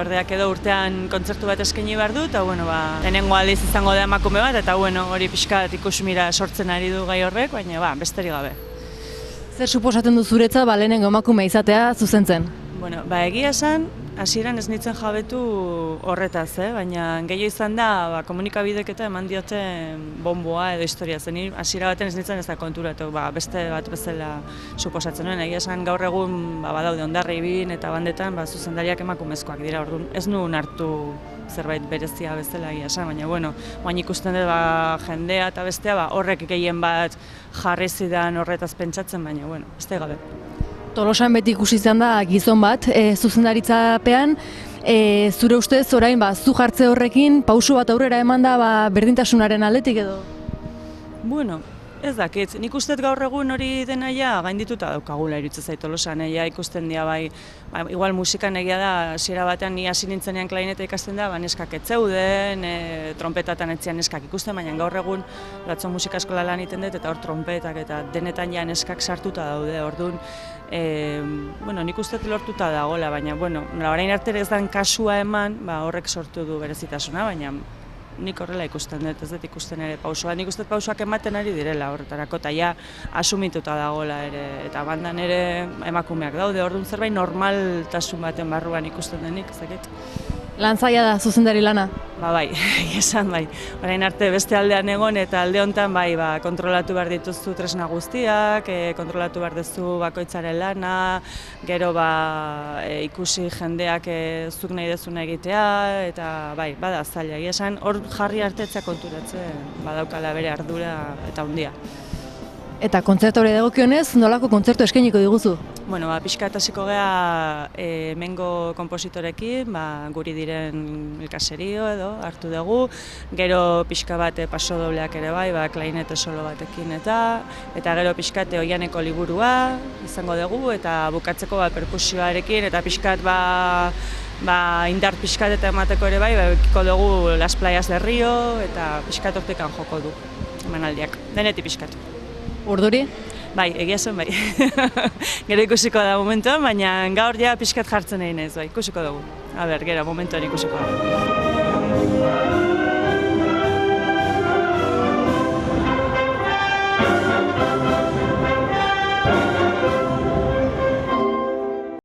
berdeak edo urtean kontzertu bat eskaini behar du, eta lehenengo aldiz izango da emakume bat, eta hori pixkat ikusmira sortzen ari du gai horrek, baina besterik gabe. Zer suposatzen du zuretzat lehenengo emakume izatea zuzentzen? Egia esan, hasieran ez nintzen jabetu horretaz, baina gehiago izan da komunikabidek eta eman diote bonboa edo historia zen. Hasiera baten ez nintzen ez da konturatu, beste bat bezala suposatzen nuen. Egia esan gaur egun badaude Hondarribin eta bandetan zuzendariak emakumezkoak dira, orduan ez nuen hartu zerbait berezia bezala egia esan, baina oain ikusten dut jendea eta bestea horrek gehien bat jarri zidan horretaz pentsatzen, baina beste gabe. Tolosan beti ikusi izan da gizon bat zuzendaritzapean, zure ustez orain zu jartze horrekin pauso bat aurrera eman da berdintasunaren aldetik edo? Ez dakit, nik usteet gaur egun hori dena gaindituta daukagula iruditzen zait Tolosan, ikusten dira igual musikan egia da, hasiera batean ni hasi nintzenean klarineta ikasten da, neskak ez zeuden, trompetatan etzian neskak ikusten, baina gaur egun Latzo musika eskola lan egiten dut eta hor trompetak eta denetan neskak sartuta daude, orduan nik usteet lortuta dagoela, baina orain arte ez dan kasua eman, horrek sortu du berezitasuna, baina nik horrela ikusten dut, ez dut ikusten ere pausoa. Nik uste pausoak ematen ari direla horretarako, eta asumituta dagoela ere, eta bandan ere emakumeak daude, orduan zerbait normaltasun baten barruan ikusten denik, ez dakit. Lan zaila da zuzendari lana? Esan bai. Orain arte beste aldean egon eta alde honetan kontrolatu behar dituztu tresna guztiak, kontrolatu behar duzu bakoitzaren lana, gero ikusi jendeak zuk nahi dezuna egitea, eta bada zaila. Esan hor jarri artetzea konturatzen badaukala bere ardura eta handia. Eta kontzertu hori dagokionez, nolako kontzertu eskainiko diguzu? Pixkat hasiko gea hemengo konpositorekin, guri diren Elkaserio edo hartu dugu, gero pixka bat paso dobleak ere klarinete solo batekin eta gero pixkat Oianeko liburua izango dugu, eta bukatzeko perkusioarekin, eta pixkat indar pixkat eta emateko ere ekiko dugu Las Playas de Rio, eta pixkat hortekan joko du emanaldiak, denetik pixkat. Urduri? Egia zen Gero ikusiko da momentuan, baina gaur pixkat jartzen egin ez, ikusiko dugu. Gero momentuan ikusiko da.